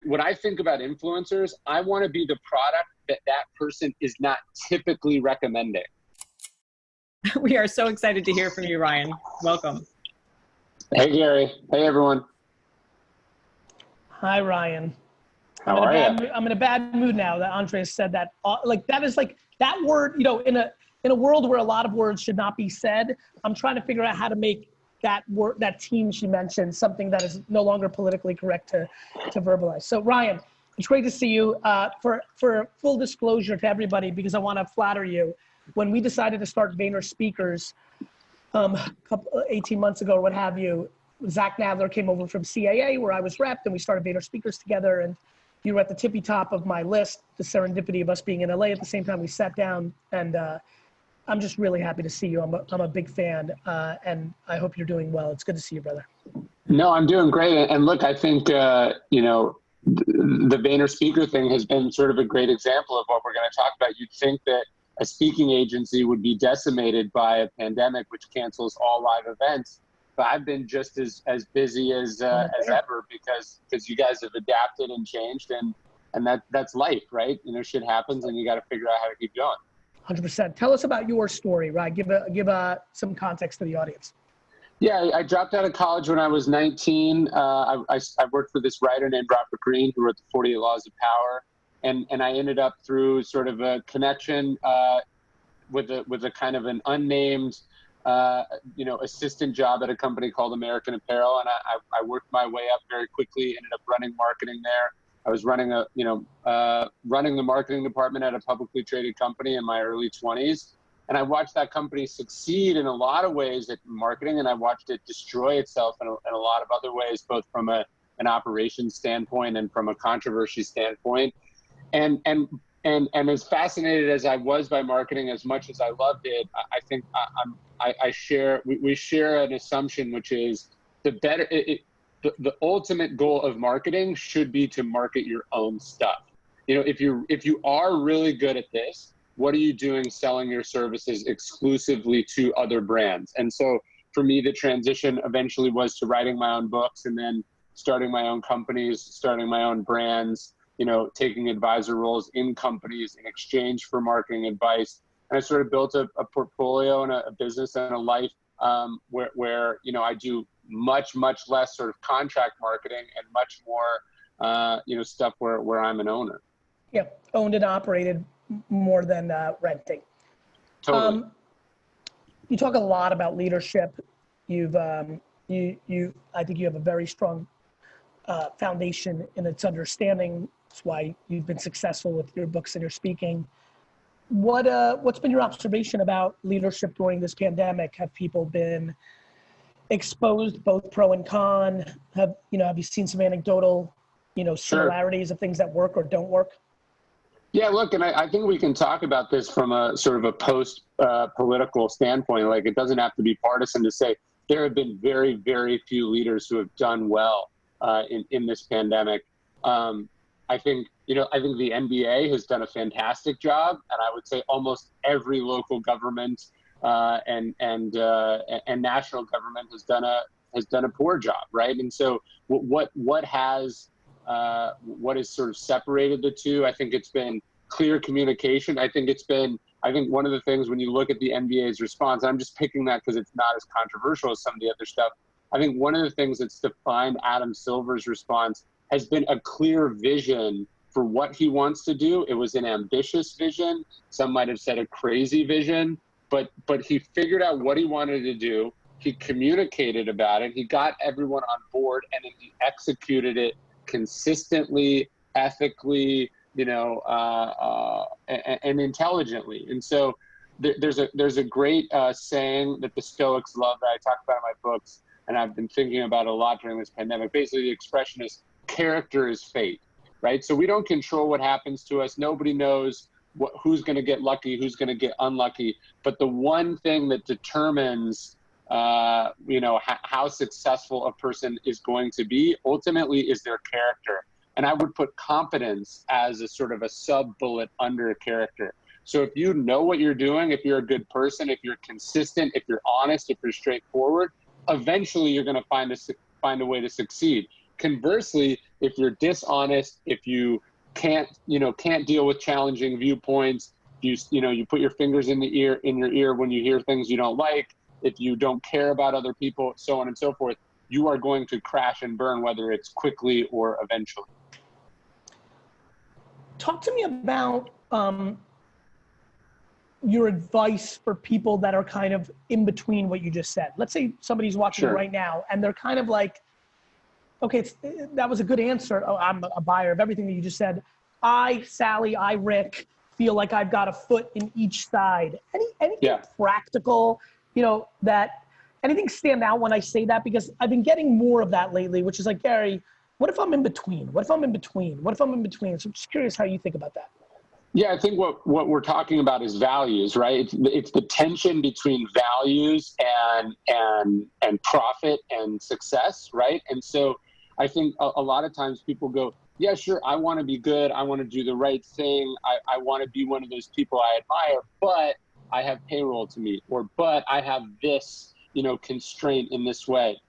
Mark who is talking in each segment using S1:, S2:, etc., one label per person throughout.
S1: what I think about influencers, I want to be the product that that person is not typically recommending.
S2: We are so excited to hear from you, Ryan. Welcome.
S1: Hey, Gary. Hey, everyone.
S3: Hi, Ryan.
S1: How are you?
S3: I'm in a bad mood now that Andres said that. That is like that word, you know, in a world where a lot of words should not be said, I'm trying to figure out how to make that word, that team she mentioned, something that is no longer politically correct to verbalize. So Ryan, it's great to see you. For full disclosure to everybody, because I want to flatter you, when we decided to start Vayner Speakers 18 months ago or what have you, Zach Nadler came over from CAA where I was rep, and we started Vayner Speakers together, and you were at the tippy top of my list, the serendipity of us being in LA at the same time we sat down, and I'm just really happy to see you. I'm a big fan, and I hope you're doing well. It's good to see you, brother.
S1: No, I'm doing great. And look, I think, you know, the Vayner speaker thing has been sort of a great example of what we're going to talk about. You'd think that a speaking agency would be decimated by a pandemic, which cancels all live events. But I've been just as busy as ever because you guys have adapted and changed, and that's life, right? You know, shit happens, and you got to figure out how to keep going.
S3: 100%. Tell us about your story, right? Give some context to the audience.
S1: Yeah, I dropped out of college when I was 19. I worked for this writer named Robert Greene, who wrote the 48 Laws of Power, and I ended up through sort of a connection with a kind of an unnamed you know, assistant job at a company called American Apparel, and I worked my way up very quickly. Ended up running marketing there. I was running running the marketing department at a publicly traded company in my early 20s. And I watched that company succeed in a lot of ways at marketing, and I watched it destroy itself in a lot of other ways, both from an operations standpoint and from a controversy standpoint. And as fascinated as I was by marketing, as much as I loved it, I think we share an assumption, which is the ultimate goal of marketing should be to market your own stuff. You know, if you are really good at this, what are you doing selling your services exclusively to other brands? And so for me, the transition eventually was to writing my own books and then starting my own companies, starting my own brands, you know, taking advisor roles in companies in exchange for marketing advice. And I sort of built a portfolio and a business and a life where you know, I do much less sort of contract marketing and much more you know, stuff where I'm an owner.
S3: Yeah, owned and operated more than renting.
S1: Totally.
S3: You talk a lot about leadership. You've I think you have a very strong foundation in its understanding. That's why you've been successful with your books and your speaking. What's been your observation about leadership during this pandemic? Have people been exposed, both pro and con? Have you seen some anecdotal, similarities of things that work or don't work?
S1: Yeah, look, and I think we can talk about this from a sort of a post-political standpoint. Like, it doesn't have to be partisan to say there have been very, very few leaders who have done well in this pandemic. I think the NBA has done a fantastic job, and I would say almost every local government and national government has done a poor job, right? And so what has sort of separated the two? I think it's been clear communication. I think one of the things when you look at the NBA's response, I'm just picking that because it's not as controversial as some of the other stuff. I think one of the things that's defined Adam Silver's response has been a clear vision for what he wants to do. It was an ambitious vision. Some might have said a crazy vision, but he figured out what he wanted to do. He communicated about it. He got everyone on board, and then he executed it consistently, ethically, and intelligently. And so there's a great saying that the Stoics love that I talk about in my books, and I've been thinking about a lot during this pandemic. Basically, the expression is character is fate, right? So we don't control what happens to us. Nobody knows who's going to get lucky, who's going to get unlucky. But the one thing that determines how successful a person is going to be ultimately is their character. And I would put competence as a sort of a sub-bullet under character. So if you know what you're doing, if you're a good person, if you're consistent, if you're honest, if you're straightforward, eventually you're going to find a way to succeed. conversely, if you're dishonest, if you can't deal with challenging viewpoints, you put your fingers in your ear when you hear things you don't like, if you don't care about other people, so on and so forth, you are going to crash and burn, whether it's quickly or eventually.
S3: Talk to me about your advice for people that are kind of in between what you just said. Let's say somebody's watching
S1: Sure.
S3: right now and they're kind of like, okay, that was a good answer. Oh, I'm a buyer of everything that you just said. Sally, Rick, feel like I've got a foot in each side. Anything practical, that anything stand out when I say that? Because I've been getting more of that lately, which is like, Gary, what if I'm in between? What if I'm in between? What if I'm in between? So I'm just curious how you think about that.
S1: Yeah, I think what we're talking about is values, right? It's the tension between values and profit and success, right? And so I think a lot of times people go, yeah, sure, I want to be good. I want to do the right thing. I want to be one of those people I admire, but I have payroll to meet, but I have this, constraint in this way.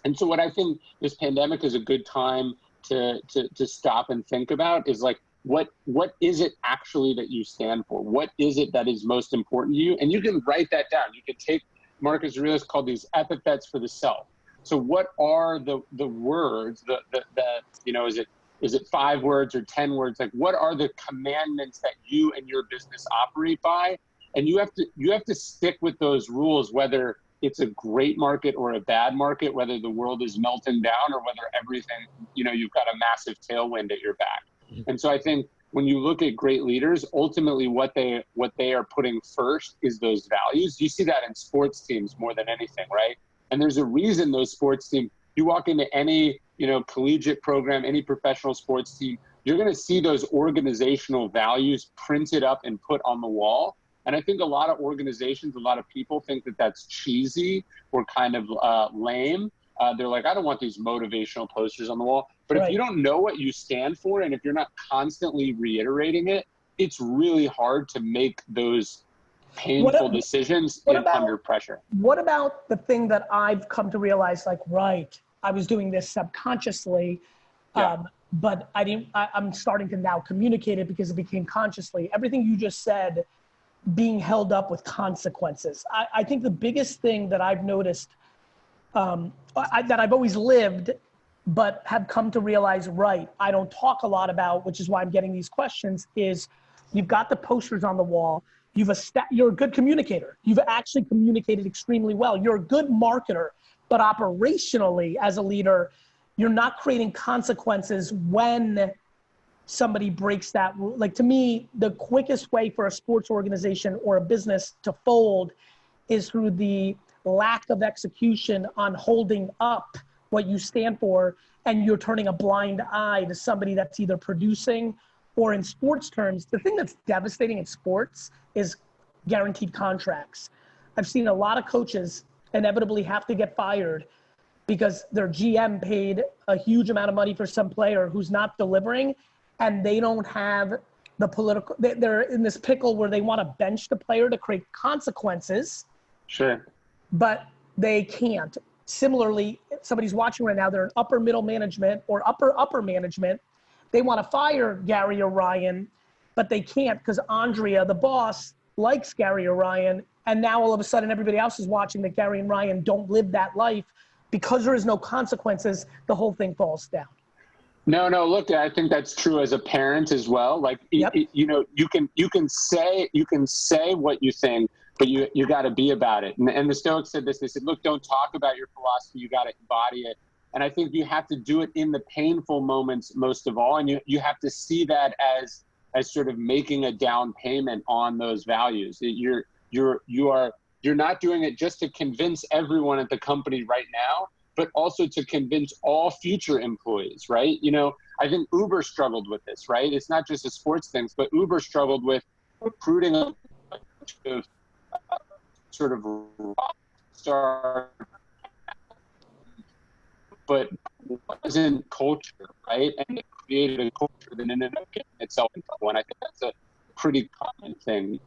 S1: And so what I think this pandemic is a good time to stop and think about is like, what is it actually that you stand for? What is it that is most important to you? And you can write that down. You can take, Marcus Aurelius called these epithets for the self. So what are the words is it 5 words or 10 words? Like, what are the commandments that you and your business operate by? And you have to stick with those rules, whether it's a great market or a bad market, whether the world is melting down or whether everything, you've got a massive tailwind at your back. And so I think when you look at great leaders, ultimately what they are putting first is those values. You see that in sports teams more than anything, right? And there's a reason those sports teams, you walk into any, collegiate program, any professional sports team, you're going to see those organizational values printed up and put on the wall. And I think a lot of organizations, a lot of people think that that's cheesy or kind of lame. They're like, I don't want these motivational posters on the wall. But if you don't know what you stand for, and if you're not constantly reiterating it, it's really hard to make those painful decisions under pressure.
S3: What about the thing that I've come to realize, like, I was doing this subconsciously, but I'm starting to now communicate it because it became consciously. Everything you just said, being held up with consequences. I think the biggest thing that I've noticed, that I've always lived, but have come to realize, I don't talk a lot about, which is why I'm getting these questions, is you've got the posters on the wall. You're a good communicator. You've actually communicated extremely well. You're a good marketer, but operationally as a leader, you're not creating consequences when somebody breaks that rule. Like, to me, the quickest way for a sports organization or a business to fold is through the lack of execution on holding up what you stand for, and you're turning a blind eye to somebody that's either producing, or in sports terms, the thing that's devastating in sports is guaranteed contracts. I've seen a lot of coaches inevitably have to get fired because their GM paid a huge amount of money for some player who's not delivering, and they don't have the political, they're in this pickle where they want to bench the player to create consequences.
S1: Sure.
S3: But they can't. Similarly, if somebody's watching right now, they're in upper middle management or upper management. They want to fire Gary or Ryan, but they can't because Andrea, the boss, likes Gary or Ryan. And now all of a sudden everybody else is watching that Gary and Ryan don't live that life. Because there is no consequences, the whole thing falls down.
S1: No, look, I think that's true as a parent as well. Like, you can say what you think, but you got to be about it. And the Stoics said this. They said, look, don't talk about your philosophy. You got to embody it. And I think you have to do it in the painful moments most of all. And you have to see that as sort of making a down payment on those values. You're not doing it just to convince everyone at the company right now, but also to convince all future employees, right? I think Uber struggled with this, right? It's not just a sports thing, but Uber struggled with recruiting a bunch of sort of rock star, but wasn't culture, right? And it created a culture that ended up getting itself in trouble. And I think that's a pretty common thing. You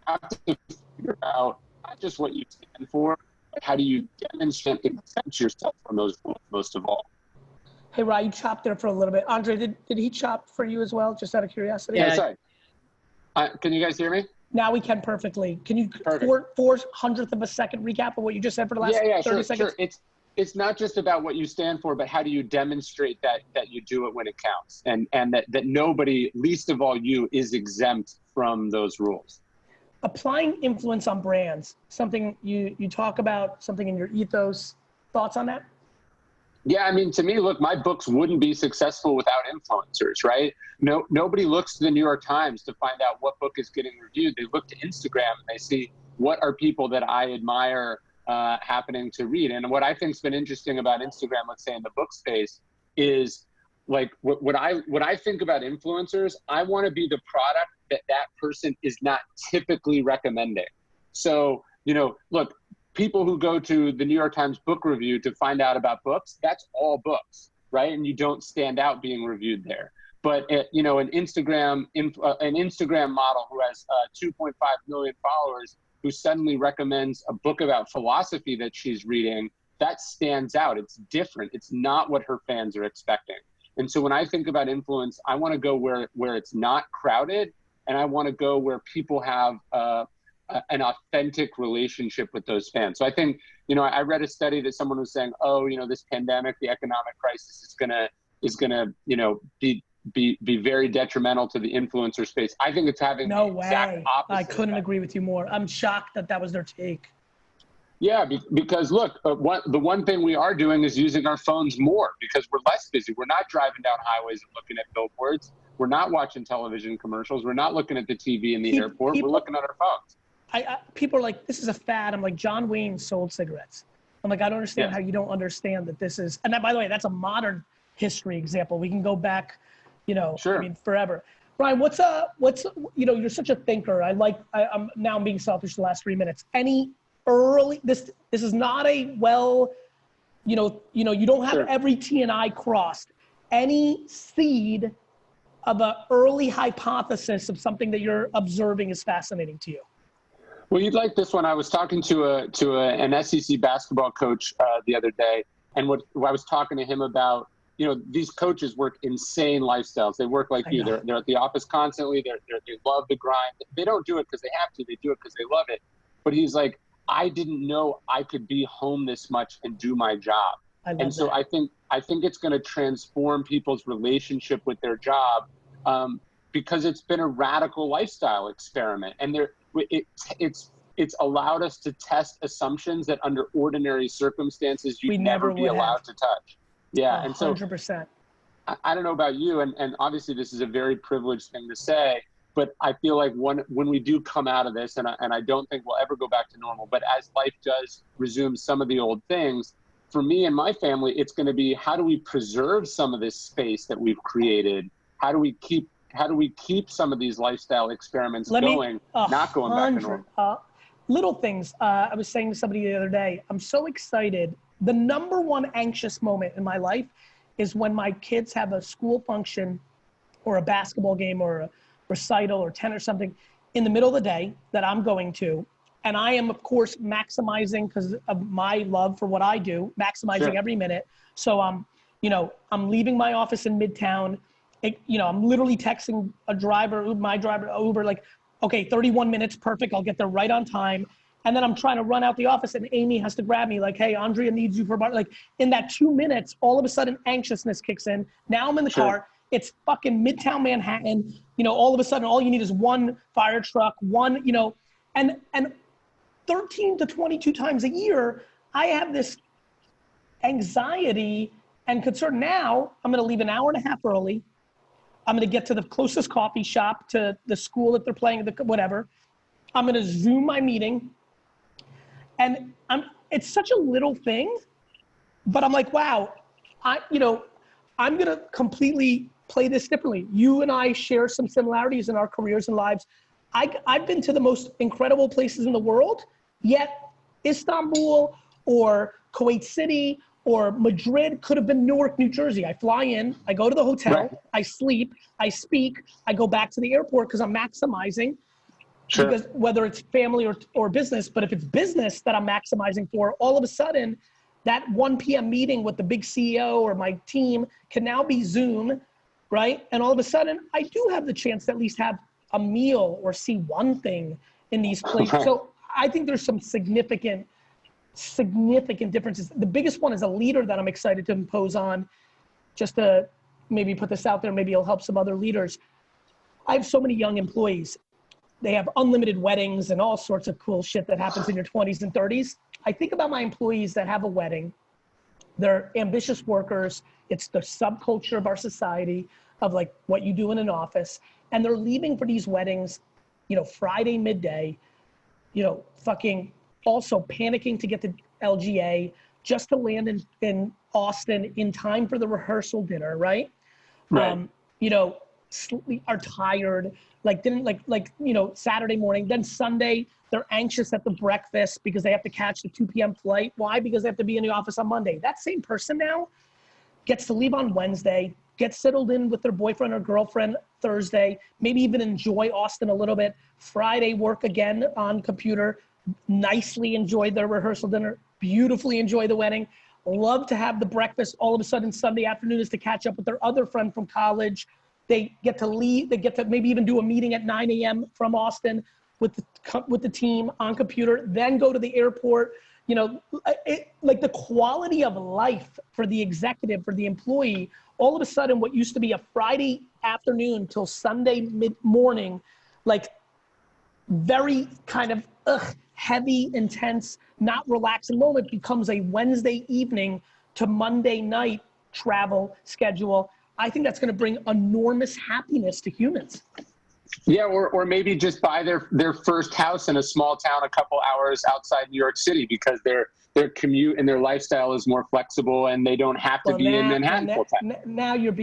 S1: have to figure out not just what you stand for, but how do you demonstrate and exempt yourself from those rules most of all.
S3: Hey, Ryan, you chopped there for a little bit. Andre, did he chop for you as well, just out of curiosity?
S1: Yeah, sorry. Can you guys hear me?
S3: Now we can perfectly. Can you
S1: Perfect.
S3: 4/100th of a second recap of what you just said for the last 30 seconds?
S1: Sure. It's not just about what you stand for, but how do you demonstrate that you do it when it counts, and that nobody, least of all you, is exempt from those rules.
S3: Applying influence on brands, something you talk about, something in your ethos. Thoughts on that?
S1: Yeah, I mean, to me, look, my books wouldn't be successful without influencers, right? Nobody looks to the New York Times to find out what book is getting reviewed. They look to Instagram and they see what are people that I admire happening to read. And what I think's been interesting about Instagram, let's say in the book space, is like what I think about influencers. I want to be the product that person is not typically recommending. So, look, people who go to the New York Times book review to find out about books, that's all books, right? And you don't stand out being reviewed there. But an Instagram model who has 2.5 million followers, who suddenly recommends a book about philosophy that she's reading, that stands out. It's different. It's not what her fans are expecting. And so when I think about influence, I want to go where it's not crowded, and I want to go where people have an authentic relationship with those fans. So I think, I read a study that someone was saying, this pandemic, the economic crisis is gonna, be very detrimental to the influencer space. I think it's having
S3: no
S1: the
S3: way.
S1: exact opposite.
S3: I couldn't agree with you more. I'm shocked that was their take.
S1: Yeah, because look, the one thing we are doing is using our phones more because we're less busy. We're not driving down highways and looking at billboards. We're not watching television commercials. We're not looking at the TV in the airport. We're looking at our phones.
S3: People are like, this is a fad. I'm like, John Wayne sold cigarettes. I'm like, I don't understand how you don't understand that this is, and that, by the way, that's a modern history example. We can go back,
S1: Sure.
S3: I mean, forever. Ryan, you're such a thinker. I'm now being selfish the last 3 minutes. Any early, this is not a you don't have every T and I crossed. Any seed of an early hypothesis of something that you're observing is fascinating to you?
S1: Well, you'd like this one. I was talking to an SEC basketball coach the other day, and what I was talking to him about, these coaches work insane lifestyles. They work like you. They're at the office constantly. They love the grind. They don't do it because they have to. They do it because they love it. But he's like, I didn't know I could be home this much and do my job. And so I think it's going to transform people's relationship with their job because it's been a radical lifestyle experiment, and it's allowed us to test assumptions that under ordinary circumstances you'd never be allowed to touch. Yeah, and so
S3: 100%.
S1: I don't know about you, and obviously this is a very privileged thing to say, but I feel like when we do come out of this, and I don't think we'll ever go back to normal, but as life does resume some of the old things, for me and my family, it's going to be, how do we preserve some of this space that we've created? How do we keep some of these lifestyle experiments not going back to normal?
S3: Little things. I was saying to somebody the other day, I'm so excited. The number one anxious moment in my life is when my kids have a school function or a basketball game or a recital or 10 or something in the middle of the day that I'm going to. And I am, of course, maximizing, because of my love for what I do, maximizing every minute. So I'm leaving my office in Midtown. I'm literally texting my driver, Uber, like, okay, 31 minutes, perfect. I'll get there right on time. And then I'm trying to run out the office and Amy has to grab me like, hey, Andrea needs you for like in that 2 minutes, all of a sudden anxiousness kicks in. Now I'm in the car. It's fucking Midtown Manhattan. All of a sudden, all you need is one fire truck, and 13 to 22 times a year, I have this anxiety and concern. Now I'm going to leave an hour and a half early. I'm going to get to the closest coffee shop to the school that they're playing, whatever. I'm going to Zoom my meeting. And it's such a little thing, but I'm like, wow, I'm going to completely play this differently. You and I share some similarities in our careers and lives. I've been to the most incredible places in the world, yet Istanbul or Kuwait City or Madrid could have been Newark, New Jersey. I fly in, I go to the hotel, I sleep, I speak, I go back to the airport because I'm maximizing. Because whether it's family or business, but if it's business that I'm maximizing for, all of a sudden that 1 p.m. meeting with the big CEO or my team can now be Zoom, right? And all of a sudden, I do have the chance to at least have a meal or see one thing in these places. So I think there's some significant differences. The biggest one is a leader that I'm excited to impose on, just to maybe put this out there, maybe it'll help some other leaders. I have so many young employees. They have unlimited weddings and all sorts of cool shit that happens in your 20s and 30s. I think about my employees that have a wedding. They're ambitious workers. It's the subculture of our society of like what you do in an office. And they're leaving for these weddings, you know, Friday midday, you know, fucking also panicking to get to LGA just to land in Austin in time for the rehearsal dinner, right?
S1: Right.
S3: You know, are tired, like didn't you know, Saturday morning, then Sunday, they're anxious at the breakfast because they have to catch the 2 p.m. flight. Why? Because they have to be in the office on Monday. That same person now gets to leave on Wednesday, get settled in with their boyfriend or girlfriend Thursday, maybe even enjoy Austin a little bit. Friday, work again on computer, nicely enjoy their rehearsal dinner, beautifully enjoy the wedding, love to have the breakfast. All of a sudden, Sunday afternoon is to catch up with their other friend from college. They get to leave, they get to maybe even do a meeting at 9 a.m. from Austin with the team on computer, then go to the airport. You know, like the quality of life for the executive, for the employee, all of a sudden what used to be a Friday afternoon till Sunday mid-morning, like very kind of heavy, intense, not relaxing moment becomes a Wednesday evening to Monday night travel schedule. I think that's going to bring enormous happiness to humans.
S1: Yeah, or maybe just buy their first house in a small town a couple hours outside New York City because their commute and their lifestyle is more flexible and they don't have to be in Manhattan full time.
S3: Now you're,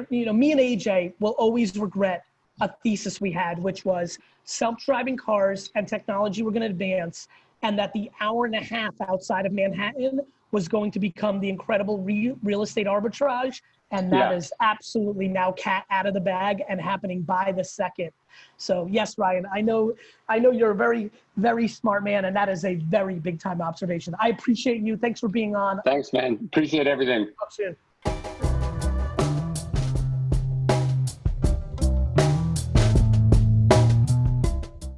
S3: you know, me and AJ will always regret a thesis we had, which was self-driving cars and technology were going to advance, and that the hour and a half outside of Manhattan was going to become the incredible real estate arbitrage. And that is absolutely now cat out of the bag and happening by the second. So yes, Ryan, I know you're a very, very smart man, and that is a very big time observation. I appreciate you. Thanks for being on.
S1: Thanks, man. Appreciate everything.
S3: Talk soon.